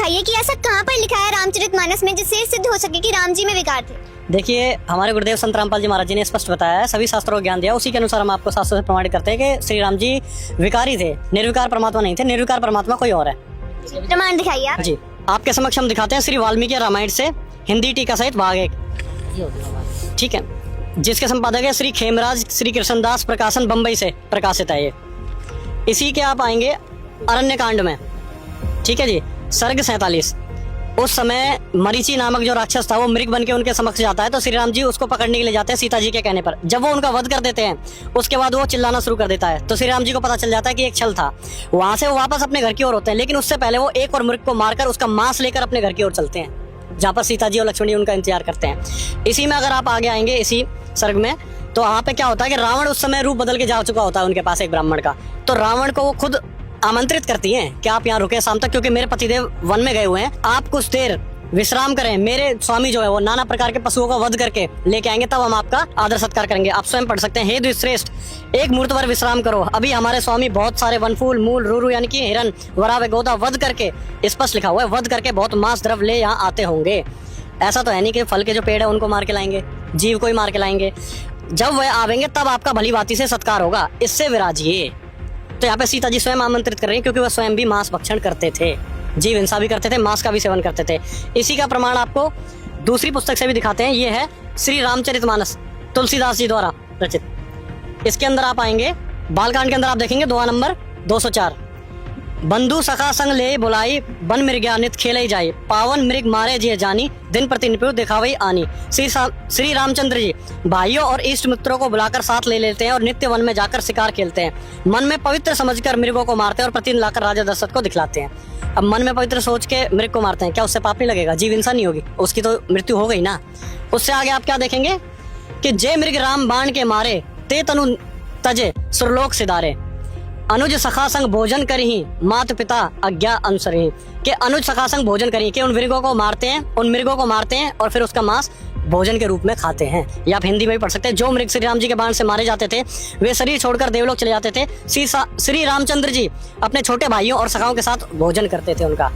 दिखाइए कि ऐसा कहाँ पर लिखा है रामचरितमानस में जिससे सिद्ध हो सके कि राम जी में विकार थे। देखिए, हमारे गुरुदेव संत रामपाल जी महाराज जी ने स्पष्ट बताया है, सभी शास्त्रों को ज्ञान दिया, उसी के अनुसार हम आपको शास्त्रों से प्रमाणित करते हैं कि श्री राम जी विकारी थे, निर्विकार परमात्मा नहीं थे। निर्विकार परमात्मा कोई और है। प्रमाण दिखाइए आप। जी, आपके समक्ष हम दिखाते हैं श्री वाल्मीकि रामायण से हिंदी टीका सहित भाग 1। ठीक है, जिसके संपादक है श्री खेमराज श्री कृष्णदास प्रकाशन, बम्बई से प्रकाशित है ये। इसी के आप आएंगे अरण्य कांड में। ठीक है जी, सर्ग 47। उस समय मरीचि नामक जो राक्षस था वो मृग बन के उनके समक्ष जाता है, तो श्री राम जी उसको पकड़ने के लिए जाते हैं सीता जी के कहने पर। जब वो उनका वध कर देते हैं, उसके बाद वो चिल्लाना शुरू कर देता है, तो श्री राम जी को पता चल जाता है कि एक छल था। वहां से वो वापस अपने घर की ओर होते हैं, लेकिन उससे पहले वो एक और मृग को मारकर उसका मांस लेकर अपने घर की ओर चलते हैं, जहाँ पर सीता जी और लक्ष्मण जी उनका इंतजार करते हैं। इसी में अगर आप आगे आएंगे इसी सर्ग में, तो वहाँ पे क्या होता है कि रावण उस समय रूप बदल के जा चुका होता है उनके पास एक ब्राह्मण का। तो रावण को वो खुद आमंत्रित करती हैं कि आप यहाँ रुके शाम तक, क्योंकि मेरे पतिदेव वन में गए हुए हैं, आप कुछ देर विश्राम करें। मेरे स्वामी जो है वो नाना प्रकार के पशुओं का वध करके लेके आएंगे, तब हम आपका आदर सत्कार करेंगे। आप स्वयं पढ़ सकते हैं, हे द्विश्रेष्ठ, एक मुहूर्त भर विश्राम करो। अभी हमारे स्वामी बहुत सारे वनफूल, मूल, रूरू यानी कि हिरन, वराह, गोदा वध करके, स्पष्ट लिखा हुआ है, वध करके बहुत मांस द्रव्य ले यहाँ आते होंगे। ऐसा तो है नहीं कि फल के जो पेड़ है उनको मार के लाएंगे, जीव को ही मार के लाएंगे। जब वह आवेंगे तब आपका भली भांति से सत्कार होगा, इससे विराजिए। तो यहाँ पे सीता जी स्वयं आमंत्रित कर रही है, क्योंकि वह स्वयं भी मांस भक्षण करते थे, जीव हिंसा भी करते थे, मांस का भी सेवन करते थे। इसी का प्रमाण आपको दूसरी पुस्तक से भी दिखाते हैं। ये है श्री रामचरितमानस, तुलसीदास जी द्वारा रचित। इसके अंदर आप आएंगे बालकांड के अंदर, आप देखेंगे दोहा नंबर 204। बंधु सखा संग ले बुलाई, बन मृग्या नित खेले जाई, पावन मृग मारे जिये जानी, दिन प्रति निपुण दिखावई आनी। श्री रामचंद्र जी भाइयों और इष्ट मित्रों को बुलाकर साथ ले लेते हैं और नित्य वन में जाकर शिकार खेलते हैं। मन में पवित्र समझकर मृगों को मारते हैं और प्रतिदिन लाकर राजा दशरथ को दिखलाते हैं। अब मन में पवित्र सोच के मृग को मारते हैं, क्या उससे पाप नहीं लगेगा? जीव हिंसा नहीं होगी, उसकी तो मृत्यु हो गई ना। उससे आगे आप क्या देखेंगे कि जय मृग राम बाण के मारे, ते तनु तजे सुरलोक सिधारे, अनुज सखा संग भोजन करही, मात पिता आज्ञा अनुसरही। के अनुज सखा संग भोजन करही, के उन मृगों को मारते हैं, उन मृगों को मारते हैं और फिर उसका मांस भोजन के रूप में खाते हैं। या आप हिंदी में भी पढ़ सकते हैं, जो मृग श्री राम जी के बाण से मारे जाते थे वे शरीर छोड़कर देवलोक चले जाते थे। श्री रामचंद्र जी अपने छोटे भाइयों और सखाओं के साथ भोजन करते थे उनका,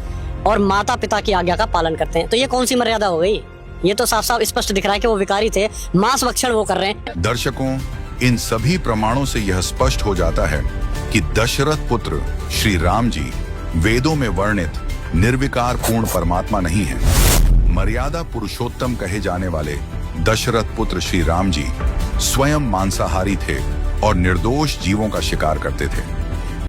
और माता पिता की आज्ञा का पालन करते हैं। तो ये कौन सी मर्यादा हो गई? ये तो साफ साफ स्पष्ट दिख रहा है कि वो विकारी थे, मांस भक्षण वो कर रहे हैं। दर्शकों, इन सभी प्रमाणों से यह स्पष्ट हो जाता है कि दशरथ पुत्र श्री राम जी वेदों में वर्णित निर्विकार पूर्ण परमात्मा नहीं है। मर्यादा पुरुषोत्तम कहे जाने वाले दशरथ पुत्र श्री राम जी स्वयं मांसाहारी थे और निर्दोष जीवों का शिकार करते थे।